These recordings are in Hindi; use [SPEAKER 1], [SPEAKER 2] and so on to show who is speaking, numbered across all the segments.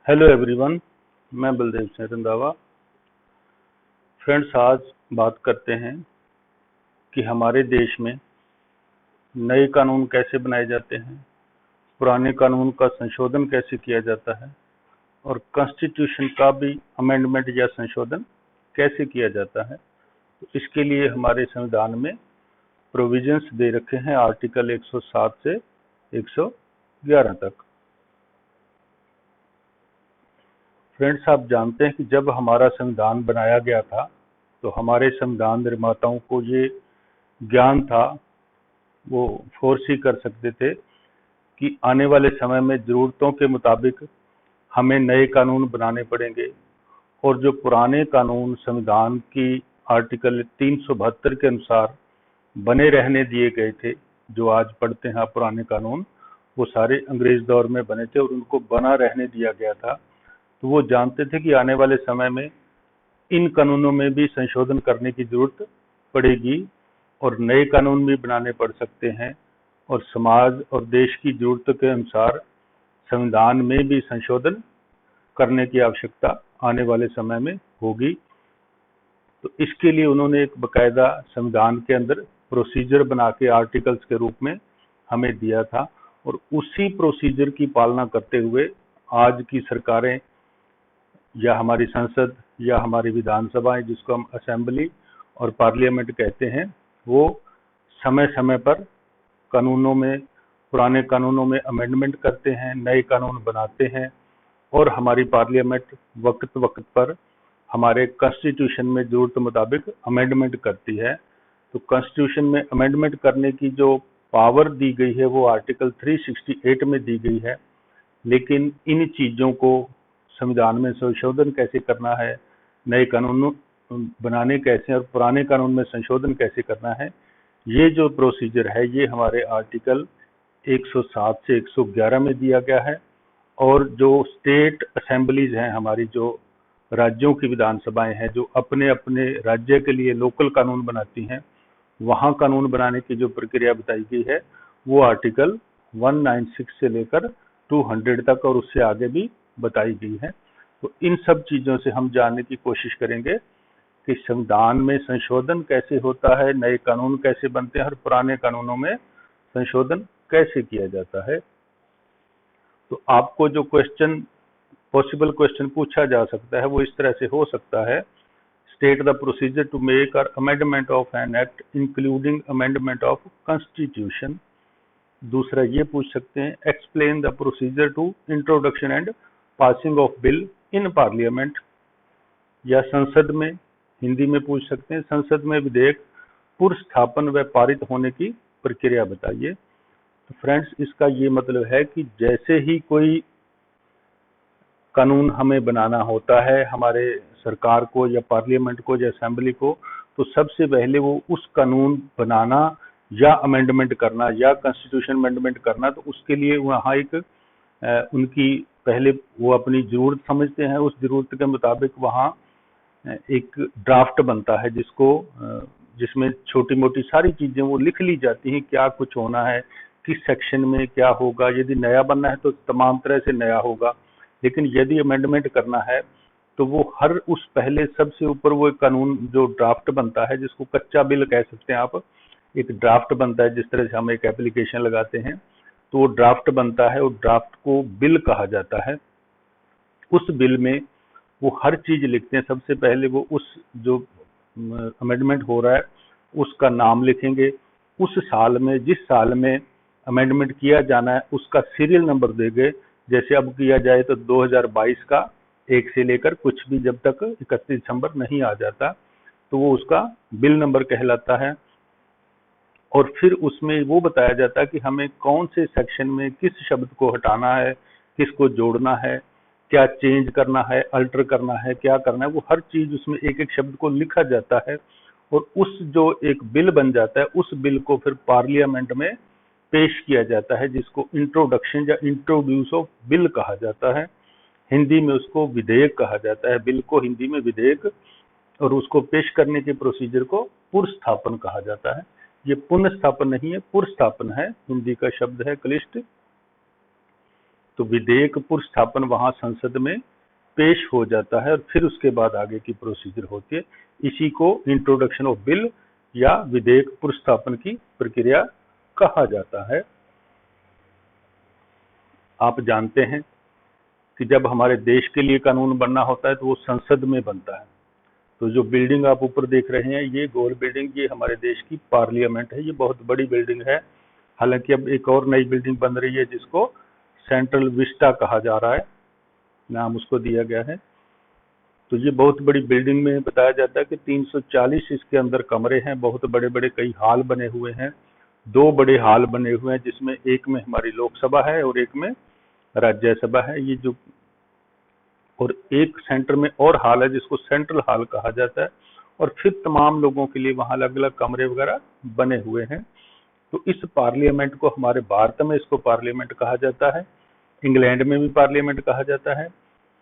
[SPEAKER 1] हेलो एवरीवन, मैं बलदेव सिंह रंधावा। फ्रेंड्स, आज बात करते हैं कि हमारे देश में नए कानून कैसे बनाए जाते हैं, पुराने कानून का संशोधन कैसे किया जाता है और कॉन्स्टिट्यूशन का भी अमेंडमेंट या संशोधन कैसे किया जाता है। तो इसके लिए हमारे संविधान में प्रोविजंस दे रखे हैं आर्टिकल 107 से 111 तक। फ्रेंड्स, आप जानते हैं कि जब हमारा संविधान बनाया गया था तो हमारे संविधान निर्माताओं को ये ज्ञान था, वो फोर्स ही कर सकते थे कि आने वाले समय में ज़रूरतों के मुताबिक हमें नए कानून बनाने पड़ेंगे और जो पुराने कानून संविधान की आर्टिकल 372 के अनुसार बने रहने दिए गए थे, जो आज पढ़ते हैं पुराने कानून, वो सारे अंग्रेज दौर में बने थे और उनको बना रहने दिया गया था। तो वो जानते थे कि आने वाले समय में इन कानूनों में भी संशोधन करने की जरूरत पड़ेगी और नए कानून भी बनाने पड़ सकते हैं और समाज और देश की जरूरत के अनुसार संविधान में भी संशोधन करने की आवश्यकता आने वाले समय में होगी। तो इसके लिए उन्होंने एक बकायदा संविधान के अंदर प्रोसीजर बना के आर्टिकल्स के रूप में हमें दिया था और उसी प्रोसीजर की पालना करते हुए आज की सरकारें या हमारी संसद या हमारी विधानसभाएं, जिसको हम असेंबली और पार्लियामेंट कहते हैं, वो समय समय पर कानूनों में, पुराने कानूनों में अमेंडमेंट करते हैं, नए कानून बनाते हैं और हमारी पार्लियामेंट वक्त वक्त पर हमारे कॉन्स्टिट्यूशन में जरूरत मुताबिक अमेंडमेंट करती है। तो कॉन्स्टिट्यूशन में अमेंडमेंट करने की जो पावर दी गई है वो आर्टिकल 368 में दी गई है, लेकिन इन चीज़ों को संविधान में संशोधन कैसे करना है, नए कानून बनाने कैसे और पुराने कानून में संशोधन कैसे करना है, ये जो प्रोसीजर है ये हमारे आर्टिकल 107 से 111 में दिया गया है। और जो स्टेट असेंबलीज हैं, हमारी जो राज्यों की विधानसभाएं हैं, जो अपने अपने राज्य के लिए लोकल कानून बनाती हैं, वहाँ कानून बनाने की जो प्रक्रिया बताई गई है वो आर्टिकल 196 से लेकर 200 तक और उससे आगे भी बताई गई है। तो इन सब चीज़ों से हम जानने की कोशिश करेंगे कि संविधान में संशोधन कैसे होता है, नए कानून कैसे बनते हैं और पुराने कानूनों में संशोधन कैसे किया जाता है। तो आपको जो पॉसिबल क्वेश्चन पूछा जा सकता है वो इस तरह से हो सकता है: state the procedure to make और amendment of an act including amendment of constitution. दूसरा ये पूछ सकते हैं: explain the procedure to introduction and passing of bill in parliament. या संसद में, हिंदी में पूछ सकते हैं, संसद में विधेयक पुरस्थापन व पारित होने की प्रक्रिया बताइए। तो फ्रेंड्स, इसका ये मतलब है कि जैसे ही कोई कानून हमें बनाना होता है, हमारे सरकार को या पार्लियामेंट को या असेंबली को, तो सबसे पहले वो उस कानून बनाना या अमेंडमेंट करना या कॉन्स्टिट्यूशन अमेंडमेंट करना, तो उसके लिए वहाँ एक उनकी पहले वो अपनी जरूरत समझते हैं, उस जरूरत के मुताबिक वहाँ एक ड्राफ्ट बनता है जिसमें छोटी मोटी सारी चीजें वो लिख ली जाती हैं, क्या कुछ होना है, किस सेक्शन में क्या होगा। यदि नया बनना है तो तमाम तरह से नया होगा, लेकिन यदि अमेंडमेंट करना है तो वो हर उस पहले सबसे ऊपर वो एक कानून जो ड्राफ्ट बनता है, जिसको कच्चा बिल कह सकते हैं आप, एक ड्राफ्ट बनता है। जिस तरह से हम एक एप्लीकेशन लगाते हैं तो वो ड्राफ्ट बनता है और ड्राफ्ट को बिल कहा जाता है। उस बिल में वो हर चीज लिखते हैं। सबसे पहले वो उस जो अमेंडमेंट हो रहा है उसका नाम लिखेंगे, उस साल में, जिस साल में अमेंडमेंट किया जाना है उसका सीरियल नंबर देंगे। जैसे अब किया जाए तो 2022 का 1 से लेकर कुछ भी जब तक 31 दिसंबर नहीं आ जाता तो वो उसका बिल नंबर कहलाता है। और फिर उसमें वो बताया जाता है कि हमें कौन से सेक्शन में किस शब्द को हटाना है, किसको जोड़ना है, क्या चेंज करना है, अल्टर करना है, क्या करना है, वो हर चीज उसमें एक एक शब्द को लिखा जाता है। और उस जो एक बिल बन जाता है उस बिल को फिर पार्लियामेंट में पेश किया जाता है, जिसको इंट्रोडक्शन या इंट्रोड्यूस ऑफ बिल कहा जाता है। हिंदी में उसको विधेयक कहा जाता है, बिल को हिंदी में विधेयक, और उसको पेश करने के प्रोसीजर को पुरस्थापन कहा जाता है। ये पुनः स्थापन नहीं है, पुरस्थापन है, हिंदी का शब्द है, क्लिष्ट। तो विधेयक पुरस्थापन वहां संसद में पेश हो जाता है और फिर उसके बाद आगे की प्रोसीजर होती है। इसी को इंट्रोडक्शन ऑफ बिल या विधेयक पुरस्थापन की प्रक्रिया कहा जाता है। आप जानते हैं कि जब हमारे देश के लिए कानून बनना होता है तो वो संसद में बनता है। तो जो बिल्डिंग आप ऊपर देख रहे हैं, ये गोल बिल्डिंग, ये हमारे देश की पार्लियामेंट है। ये बहुत बड़ी बिल्डिंग है। हालांकि अब एक और नई बिल्डिंग बन रही है जिसको सेंट्रल विस्टा कहा जा रहा है, नाम उसको दिया गया है। तो ये बहुत बड़ी बिल्डिंग में बताया जाता है कि 340 इसके अंदर कमरे हैं, बहुत बड़े बड़े कई हॉल बने हुए हैं। 2 बड़े हॉल बने हुए हैं जिसमें एक में हमारी लोकसभा है और एक में राज्यसभा है। ये जो और एक सेंटर में और हॉल है जिसको सेंट्रल हॉल कहा जाता है, और फिर तमाम लोगों के लिए वहां अलग अलग कमरे वगैरह बने हुए हैं। तो इस पार्लियामेंट को हमारे भारत में इसको पार्लियामेंट कहा जाता है, इंग्लैंड में भी पार्लियामेंट कहा जाता है,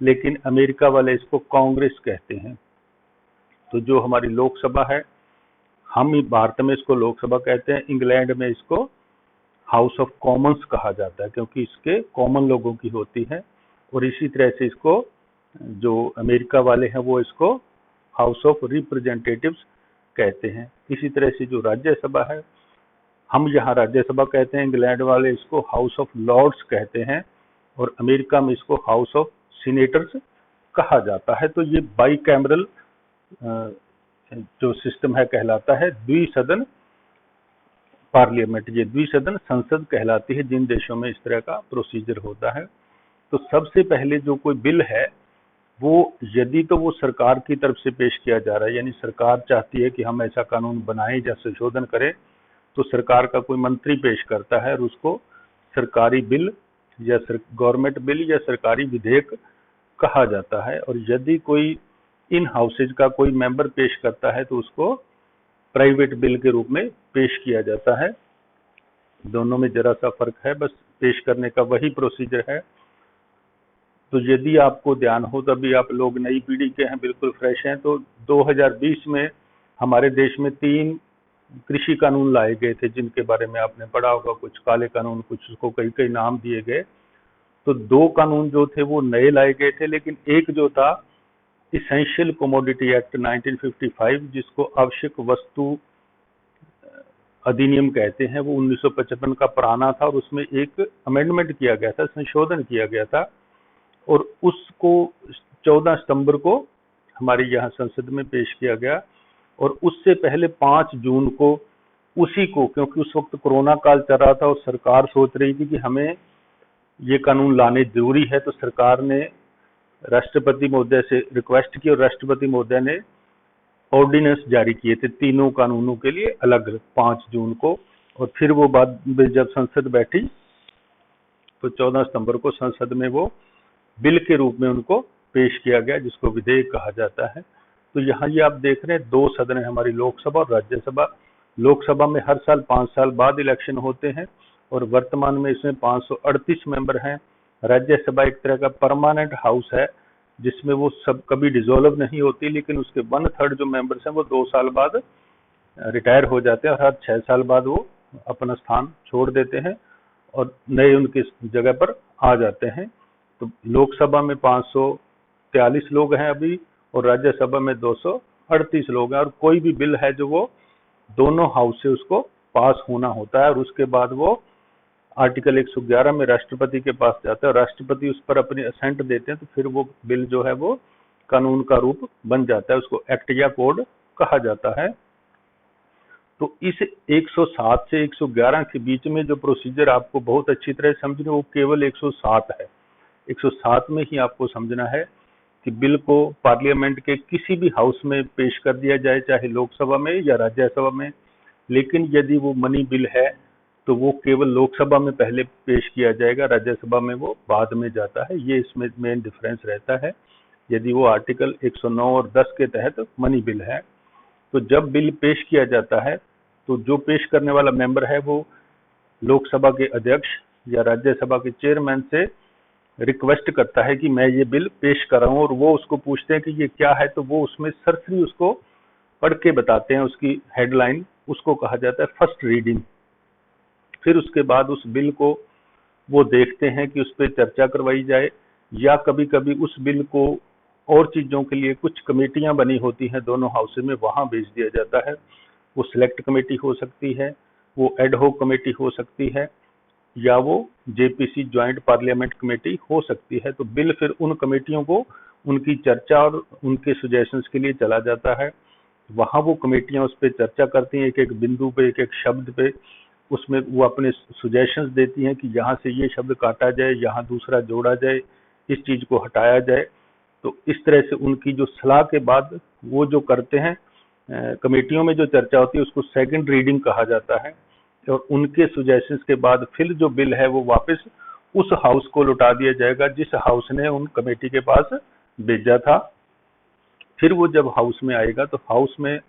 [SPEAKER 1] लेकिन अमेरिका वाले इसको कांग्रेस कहते हैं। तो जो हमारी लोकसभा है, हम भारत में इसको लोकसभा कहते हैं, इंग्लैंड में इसको हाउस ऑफ कॉमन्स कहा जाता है क्योंकि इसके कॉमन लोगों की होती है। और इसी तरह से इसको जो अमेरिका वाले हैं वो इसको हाउस ऑफ रिप्रेजेंटेटिव्स कहते हैं। इसी तरह से जो राज्यसभा है, हम यहाँ राज्यसभा कहते हैं, इंग्लैंड वाले इसको हाउस ऑफ लॉर्ड्स कहते हैं और अमेरिका में इसको हाउस ऑफ सीनेटर्स कहा जाता है। तो ये बाई कैमरल जो सिस्टम है कहलाता है द्विसदन पार्लियामेंट। ये द्विसदन संसद कहलाती है जिन देशों में इस तरह का प्रोसीजर होता है। तो सबसे पहले जो कोई बिल है वो यदि तो वो सरकार की तरफ से पेश किया जा रहा है, यानी सरकार चाहती है कि हम ऐसा कानून बनाएं या संशोधन करें, तो सरकार का कोई मंत्री पेश करता है और उसको सरकारी बिल या गवर्नमेंट बिल या सरकारी विधेयक कहा जाता है। और यदि कोई इन हाउसेज का कोई मेंबर पेश करता है तो उसको प्राइवेट बिल के रूप में पेश किया जाता है। दोनों में जरा सा फर्क है, बस पेश करने का वही प्रोसीजर है। तो यदि आपको ध्यान हो, तभी आप लोग नई पीढ़ी के हैं, बिल्कुल फ्रेश हैं, तो 2020 में हमारे देश में 3 कृषि कानून लाए गए थे जिनके बारे में आपने पढ़ा होगा। कुछ काले कानून, कुछ उसको कई कई नाम दिए गए। तो 2 कानून जो थे वो नए लाए गए थे, लेकिन एक जो था इसेंशियल कमोडिटी एक्ट 1955 जिसको आवश्यक वस्तु अधिनियम कहते हैं, वो 1955 का पुराना था और उसमें एक अमेंडमेंट किया गया था, संशोधन किया गया था और उसको 14 सितंबर को हमारे यहाँ संसद में पेश किया गया। और उससे पहले 5 जून को उसी को, क्योंकि उस वक्त कोरोना काल चल रहा था और सरकार सोच रही थी कि हमें ये कानून लाने जरूरी है, तो सरकार ने राष्ट्रपति महोदय से रिक्वेस्ट की और राष्ट्रपति महोदय ने ऑर्डिनेंस जारी किए थे तीनों कानूनों के लिए अलग अलग 5 जून को। और फिर वो बाद में जब संसद बैठी तो 14 सितंबर को संसद में वो बिल के रूप में उनको पेश किया गया जिसको विधेयक कहा जाता है। तो यहाँ ये आप देख रहे हैं 2 सदन है हमारी, लोकसभा और राज्यसभा। लोकसभा में हर साल 5 साल बाद इलेक्शन होते हैं और वर्तमान में इसमें 538 मेंबर हैं। राज्यसभा एक तरह का परमानेंट हाउस है जिसमें वो सब कभी डिसॉल्व नहीं होती, लेकिन उसके 1/3 जो मेंबर्स हैं वो 2 साल बाद रिटायर हो जाते हैं और हर 6 साल बाद वो अपना स्थान छोड़ देते हैं और नए उनकी जगह पर आ जाते हैं। तो लोकसभा में 543 लोग हैं अभी और राज्यसभा में 238 लोग हैं। और कोई भी बिल है जो वो दोनों हाउस से उसको पास होना होता है और उसके बाद वो आर्टिकल 111 में राष्ट्रपति के पास जाता है और राष्ट्रपति उस पर अपनी असेंट देते हैं, तो फिर वो बिल जो है वो कानून का रूप बन जाता है, उसको एक्ट या कोड कहा जाता है। तो इस 107 से 111 के बीच में जो प्रोसीजर आपको बहुत अच्छी तरह समझना, वो केवल 107 है। 107 में ही आपको समझना है कि बिल को पार्लियामेंट के किसी भी हाउस में पेश कर दिया जाए, चाहे लोकसभा में या राज्यसभा में, लेकिन यदि वो मनी बिल है तो वो केवल लोकसभा में पहले पेश किया जाएगा, राज्यसभा में वो बाद में जाता है। ये इसमें मेन डिफरेंस रहता है यदि वो आर्टिकल 109 और 10 के तहत मनी बिल है। तो जब बिल पेश किया जाता है तो जो पेश करने वाला मेंबर है वो लोकसभा के अध्यक्ष या राज्यसभा के चेयरमैन से रिक्वेस्ट करता है कि मैं ये बिल पेश कर रहा हूँ, और वो उसको पूछते हैं कि ये क्या है, तो वो उसमें सरसरी उसको पढ़ के बताते हैं, उसकी हेडलाइन, उसको कहा जाता है फर्स्ट रीडिंग। फिर उसके बाद उस बिल को वो देखते हैं कि उस पर चर्चा करवाई जाए, या कभी कभी उस बिल को और चीज़ों के लिए कुछ कमेटियां बनी होती हैं दोनों हाउसेज में, वहां भेज दिया जाता है। वो सिलेक्ट कमेटी हो सकती है, वो एडहॉक कमेटी हो सकती है, या वो जेपीसी ज्वाइंट पार्लियामेंट कमेटी हो सकती है। तो बिल फिर उन कमेटियों को उनकी चर्चा और उनके सुजेशंस के लिए चला जाता है। वहां वो कमेटियां उस पर चर्चा करती हैं, एक एक बिंदु पे, एक एक शब्द पे। उसमें वो अपने सुजेशंस देती हैं कि यहाँ से ये शब्द काटा जाए, यहाँ दूसरा जोड़ा जाए, इस चीज को हटाया जाए। तो इस तरह से उनकी जो सलाह के बाद वो जो करते हैं, कमेटियों में जो चर्चा होती है उसको सेकंड रीडिंग कहा जाता है। और उनके सुजेशंस के बाद फिर जो बिल है वो वापस उस हाउस को लौटा दिया जाएगा जिस हाउस ने उन कमेटी के पास भेजा था। फिर वो जब हाउस में आएगा तो हाउस में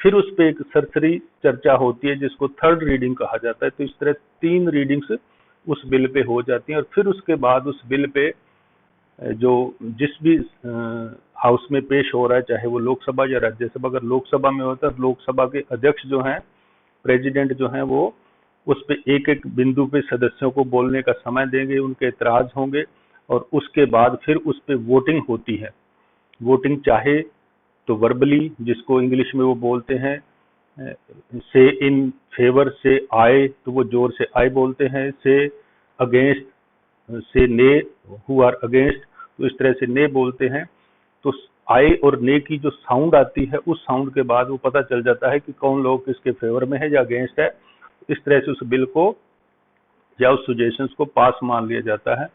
[SPEAKER 1] फिर उस पर एक सरसरी चर्चा होती है जिसको थर्ड रीडिंग कहा जाता है। तो इस तरह 3 रीडिंग्स उस बिल पे हो जाती हैं, और फिर उसके बाद उस बिल पे जो जिस भी हाउस में पेश हो रहा है, चाहे वो लोकसभा या राज्यसभा, अगर लोकसभा में होता है तो लोकसभा के अध्यक्ष जो हैं, प्रेसिडेंट जो हैं, वो उस पे एक एक बिंदु पे सदस्यों को बोलने का समय देंगे, उनके एतराज होंगे, और उसके बाद फिर उस पे वोटिंग होती है। वोटिंग चाहे तो वर्बली, जिसको इंग्लिश में वो बोलते हैं से इन फेवर, से आए तो वो जोर से आए बोलते हैं, से अगेंस्ट, से ने, हु आर अगेंस्ट, तो इस तरह से ने बोलते हैं। तो आए और ने की जो साउंड आती है, उस साउंड के बाद वो पता चल जाता है कि कौन लोग किसके फेवर में है या अगेंस्ट है। इस तरह से उस बिल को या उस सुजेशंस को पास मान लिया जाता है।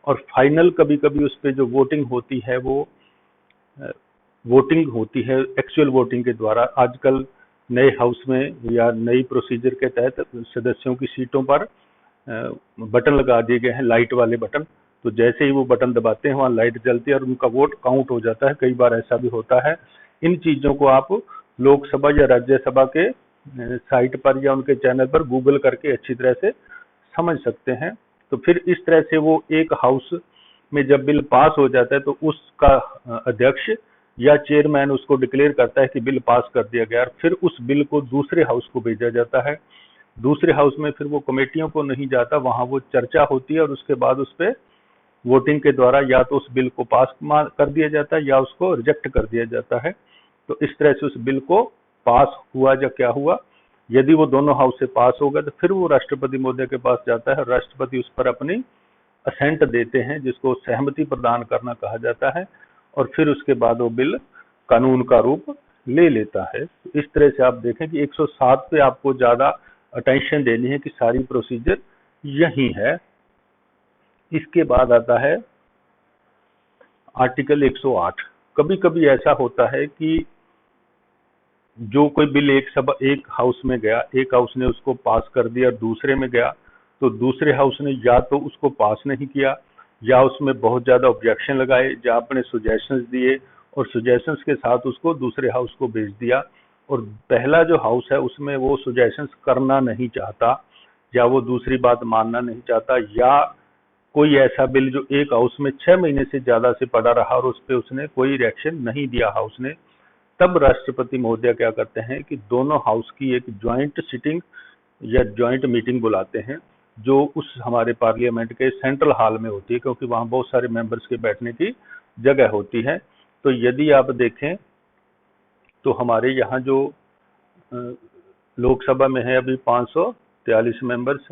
[SPEAKER 1] और फाइनल कभी कभी उस पर जो वोटिंग होती है वो वोटिंग होती है एक्चुअल वोटिंग के द्वारा। आजकल नए हाउस में या नई प्रोसीजर के तहत सदस्यों की सीटों पर बटन लगा दिए गए हैं, लाइट वाले बटन। तो जैसे ही वो बटन दबाते हैं वहाँ लाइट जलती है और उनका वोट काउंट हो जाता है। कई बार ऐसा भी होता है। इन चीज़ों को आप लोकसभा या राज्यसभा के साइट पर या उनके चैनल पर गूगल करके अच्छी तरह से समझ सकते हैं। तो फिर इस तरह से वो एक हाउस में जब बिल पास हो जाता है तो उसका अध्यक्ष या चेयरमैन उसको डिक्लेयर करता है कि बिल पास कर दिया गया, और फिर उस बिल को दूसरे हाउस को भेजा जाता है। दूसरे हाउस में फिर वो कमेटियों को नहीं जाता, वहां वो चर्चा होती है और उसके बाद उस पर वोटिंग के द्वारा या तो उस बिल को पास कर दिया जाता है या उसको रिजेक्ट कर दिया जाता है। तो इस तरह से उस बिल को पास हुआ या क्या हुआ। यदि वो दोनों हाउस से पास होगा तो फिर वो राष्ट्रपति महोदय के पास जाता है, राष्ट्रपति उस पर अपनी असेंट देते हैं, जिसको सहमति प्रदान करना कहा जाता है, और फिर उसके बाद वो बिल कानून का रूप ले लेता है। तो इस तरह से आप देखें कि 107 पे आपको ज्यादा अटेंशन देनी है कि सारी प्रोसीजर यही है। इसके बाद आता है आर्टिकल 108। कभी कभी ऐसा होता है कि जो कोई बिल एक हाउस में गया, एक हाउस ने उसको पास कर दिया, दूसरे में गया तो दूसरे हाउस ने या तो उसको पास नहीं किया या उसमें बहुत ज्यादा ऑब्जेक्शन लगाए, या अपने सुजेशंस दिए और सुजेशंस के साथ उसको दूसरे हाउस को भेज दिया, और पहला जो हाउस है उसमें वो सुजेशंस करना नहीं चाहता, या वो दूसरी बात मानना नहीं चाहता, या कोई ऐसा बिल जो एक हाउस में 6 महीने से ज्यादा से पड़ा रहा और उस पर उसने कोई रिएक्शन नहीं दिया हाउस ने, तब राष्ट्रपति महोदय क्या करते हैं कि दोनों हाउस की एक ज्वाइंट सिटिंग या ज्वाइंट मीटिंग बुलाते हैं, जो उस हमारे पार्लियामेंट के सेंट्रल हॉल में होती है, क्योंकि वहाँ बहुत सारे मेंबर्स के बैठने की जगह होती है। तो यदि आप देखें तो हमारे यहाँ जो लोकसभा में है अभी 543 मेंबर्स,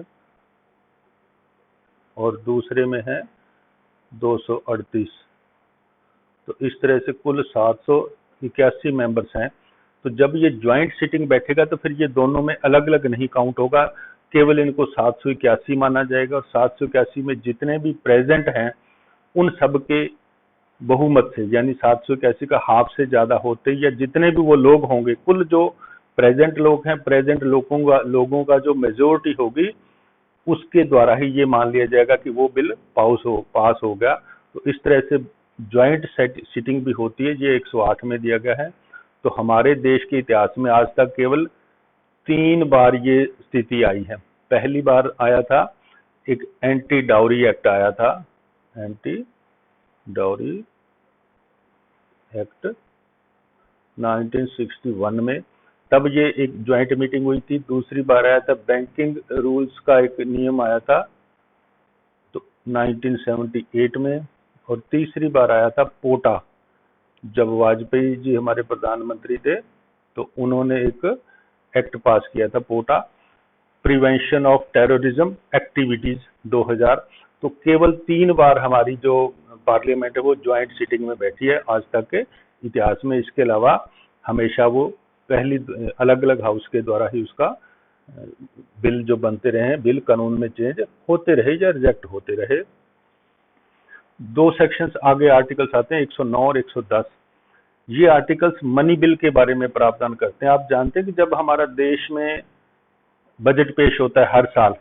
[SPEAKER 1] और दूसरे में है 238। तो इस तरह से कुल 781 मेंबर्स हैं। तो जब ये ज्वाइंट सिटिंग बैठेगा तो फिर ये दोनों में अलग अलग नहीं काउंट होगा, केवल इनको 781 माना जाएगा, और 781 में जितने भी प्रेजेंट हैं उन सब के बहुमत से, यानी 781 का हाफ से ज्यादा होते, या जितने भी वो लोग होंगे, कुल जो प्रेजेंट लोग हैं, प्रेजेंट लोगों का जो मेजोरिटी होगी उसके द्वारा ही ये मान लिया जाएगा कि वो बिल पास हो गया। तो इस तरह से ज्वाइंट सिटिंग भी होती है, ये 108 में दिया गया है। तो हमारे देश के इतिहास में आज तक केवल 3 बार ये स्थिति आई है। पहली बार आया था, एक एंटी डाउरी एक्ट आया था, एंटी डाउरी एक्ट 1961 में, तब ये एक ज्वाइंट मीटिंग हुई थी। दूसरी बार आया था बैंकिंग रूल्स का एक नियम आया था 1978 में, और तीसरी बार आया था पोटा, जब वाजपेयी जी हमारे प्रधानमंत्री थे तो उन्होंने एक एक्ट पास किया था, पोटा, प्रिवेंशन ऑफ टेररिज्म एक्टिविटीज 2000। तो केवल 3 बार हमारी जो पार्लियामेंट है वो ज्वाइंट सिटिंग में बैठी है आज तक के इतिहास में। इसके अलावा हमेशा वो पहली अलग अलग हाउस के द्वारा ही उसका बिल जो बनते रहे, बिल कानून में चेंज होते रहे या रिजेक्ट होते रहे। 2 सेक्शंस आगे आर्टिकल्स आते हैं 109 और 110। ये आर्टिकल्स मनी बिल के बारे में प्रावधान करते हैं। आप जानते हैं कि जब हमारा देश में बजट पेश होता है हर साल,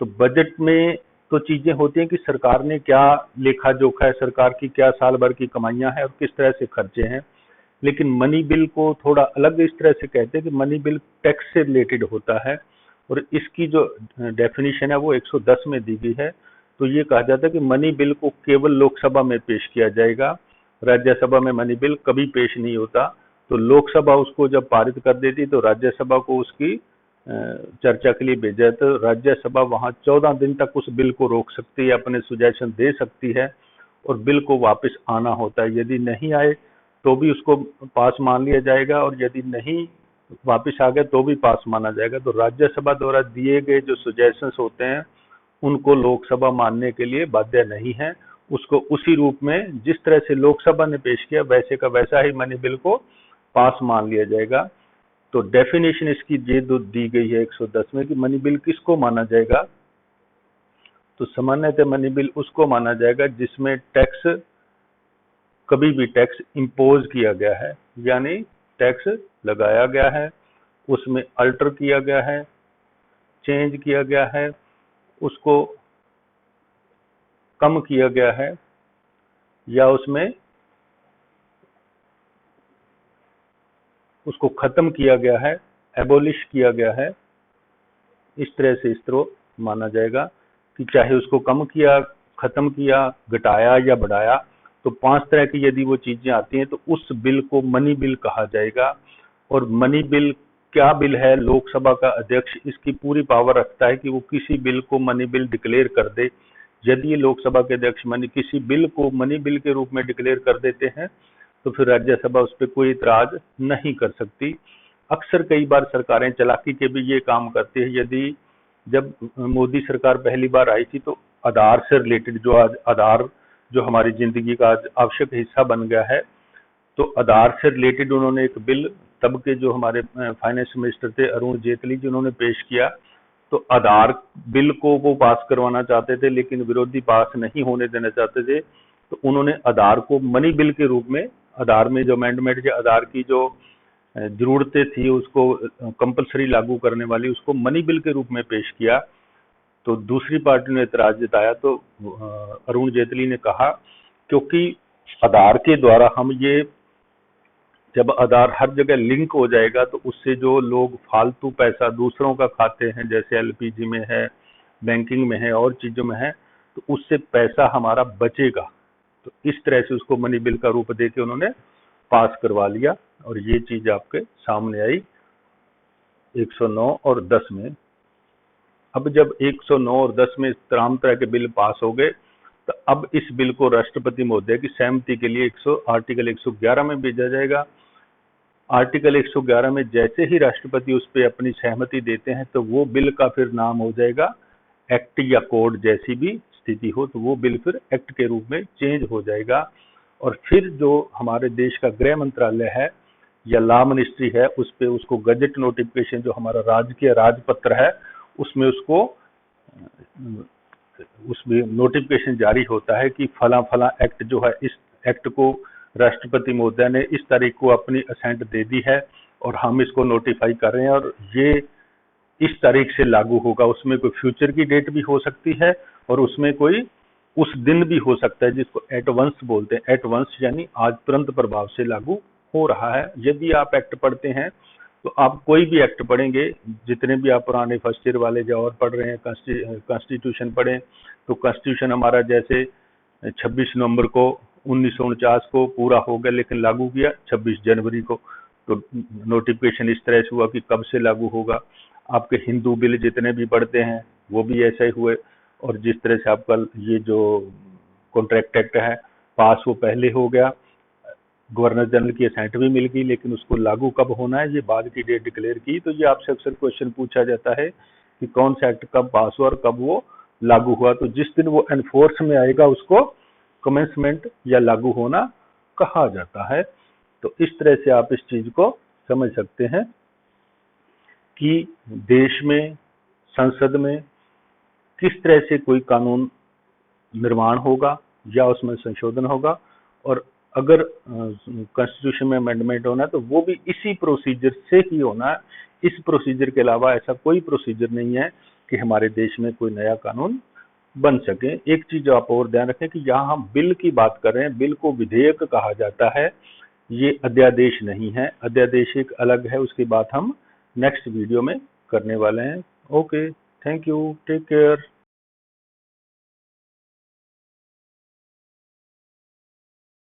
[SPEAKER 1] तो बजट में तो चीजें होती हैं कि सरकार ने क्या लेखा जोखा है, सरकार की क्या साल भर की कमाइयां हैं और किस तरह से खर्चे हैं। लेकिन मनी बिल को थोड़ा अलग इस तरह से कहते हैं कि मनी बिल टैक्स से रिलेटेड होता है, और इसकी जो डेफिनेशन है वो 110 में दी गई है। तो ये कहा जाता है कि मनी बिल को केवल लोकसभा में पेश किया जाएगा, राज्यसभा में मनी बिल कभी पेश नहीं होता। तो लोकसभा उसको जब पारित कर देती तो राज्यसभा को उसकी चर्चा के लिए भेजा, तो राज्यसभा वहां 14 दिन तक उस बिल को रोक सकती है, अपने सुजेशन दे सकती है और बिल को वापस आना होता है। यदि नहीं आए तो भी उसको पास मान लिया जाएगा, और यदि नहीं वापस आ गया तो भी पास माना जाएगा। तो राज्यसभा द्वारा दिए गए जो सुजेशंस होते हैं उनको लोकसभा मानने के लिए बाध्य नहीं है। उसको उसी रूप में जिस तरह से लोकसभा ने पेश किया वैसे का वैसा ही मनी बिल को पास मान लिया जाएगा। तो डेफिनेशन इसकी ये दी गई है 110 में कि मनी बिल किसको माना जाएगा। तो सामान्यतः मनी बिल उसको माना जाएगा जिसमें टैक्स, कभी भी टैक्स इम्पोज किया गया है, यानी टैक्स लगाया गया है, उसमें अल्टर किया गया है, चेंज किया गया है, उसको कम किया गया है, या उसमें उसको खत्म किया गया है, एबोलिश किया गया है। इस तरह से इस तरह माना जाएगा कि चाहे उसको कम किया, खत्म किया, घटाया या बढ़ाया। तो 5 तरह की यदि वो चीजें आती हैं तो उस बिल को मनी बिल कहा जाएगा। और मनी बिल क्या बिल है, लोकसभा का अध्यक्ष इसकी पूरी पावर रखता है कि वो किसी बिल को मनी बिल डिक्लेयर कर दे। यदि ये लोकसभा के अध्यक्ष किसी बिल को मनी बिल के रूप में डिक्लेयर कर देते हैं तो फिर राज्यसभा उस पर कोई इतराज नहीं कर सकती। अक्सर कई बार सरकारें चालाकी के भी ये काम करती है। यदि जब मोदी सरकार पहली बार आई थी तो आधार से रिलेटेड, जो आज आधार जो हमारी जिंदगी का आज आवश्यक हिस्सा बन गया है, तो आधार से रिलेटेड उन्होंने एक बिल, तब के जो हमारे फाइनेंस मिनिस्टर थे अरुण जेटली जी, उन्होंने पेश किया। तो आधार बिल को वो पास करवाना चाहते थे लेकिन विरोधी पास नहीं होने देना चाहते थे। तो उन्होंने आधार को मनी बिल के रूप में, आधार में जो अमेंडमेंट या आधार की जो जरूरतें थी उसको कंपलसरी लागू करने वाली, उसको मनी बिल के रूप में पेश किया। तो दूसरी पार्टी ने एतराज जताया तो अरुण जेटली ने कहा क्योंकि आधार के द्वारा हम ये, जब आधार हर जगह लिंक हो जाएगा तो उससे जो लोग फालतू पैसा दूसरों का खाते हैं, जैसे एलपीजी में है, बैंकिंग में है और चीजों में है, तो उससे पैसा हमारा बचेगा। तो इस तरह से उसको मनी बिल का रूप देके उन्होंने पास करवा लिया, और ये चीज आपके सामने आई 109 और 10 में। अब जब 109 और 10 में तमाम तरह के बिल पास हो गए तो अब इस बिल को राष्ट्रपति महोदय की सहमति के लिए आर्टिकल 111 में भेजा जाएगा। आर्टिकल 111 में जैसे ही राष्ट्रपति उस पर अपनी सहमति देते हैं तो वो बिल का फिर नाम हो जाएगा एक्ट या कोड, जैसी भी स्थिति हो तो वो बिल फिर एक्ट के रूप में चेंज हो जाएगा। और फिर जो हमारे देश का गृह मंत्रालय है या लॉ मिनिस्ट्री है, उस पे उसको गजट नोटिफिकेशन, जो हमारा राजकीय राजपत्र है, उसमें उसको उसमें नोटिफिकेशन जारी होता है कि फला फला एक्ट जो है, इस एक्ट को राष्ट्रपति महोदय ने इस तारीख को अपनी असेंट दे दी है और हम इसको नोटिफाई कर रहे हैं और ये इस तारीख से लागू होगा। उसमें कोई फ्यूचर की डेट भी हो सकती है और उसमें कोई उस दिन भी हो सकता है, जिसको एट वंस बोलते हैं। एट वंस यानी आज तुरंत प्रभाव से लागू हो रहा है। यदि आप एक्ट पढ़ते हैं तो आप कोई भी एक्ट पढ़ेंगे, जितने भी आप पुराने फर्स्ट ईयर वाले जो और पढ़ रहे हैं, कॉन्स्टिट्यूशन पढ़ें, तो कॉन्स्टिट्यूशन हमारा जैसे 26 नवंबर को 1949 को पूरा हो गया, लेकिन लागू किया 26 जनवरी को। तो नोटिफिकेशन इस तरह से हुआ कि कब से लागू होगा। आपके हिंदू बिल जितने भी पढ़ते हैं वो भी ऐसे ही हुए। और जिस तरह से आपका ये जो कॉन्ट्रैक्ट एक्ट है पास, वो पहले हो गया, गवर्नर जनरल की असेंट भी मिल गई, लेकिन उसको लागू कब होना है ये बाद की डेट डिक्लेयर की। तो ये आपसे अक्सर क्वेश्चन पूछा जाता है कि कौन सा एक्ट कब पास हुआ और कब वो लागू हुआ। तो जिस दिन वो एनफोर्स में आएगा उसको कमेंसमेंट या लागू होना कहा जाता है। तो इस तरह से आप इस चीज को समझ सकते हैं कि देश में, संसद में किस तरह से कोई कानून निर्माण होगा या उसमें संशोधन होगा, और अगर कॉन्स्टिट्यूशन में अमेंडमेंट होना है तो वो भी इसी प्रोसीजर से ही होना है। इस प्रोसीजर के अलावा ऐसा कोई प्रोसीजर नहीं है कि हमारे देश में कोई नया कानून बन सके। एक चीज आप और ध्यान रखें कि यहाँ हम बिल की बात कर रहे हैं, बिल को विधेयक कहा जाता है, ये अध्यादेश नहीं है। अध्यादेश एक अलग है, उसकी बात हम नेक्स्ट वीडियो में करने वाले हैं। Okay, thank you, take care.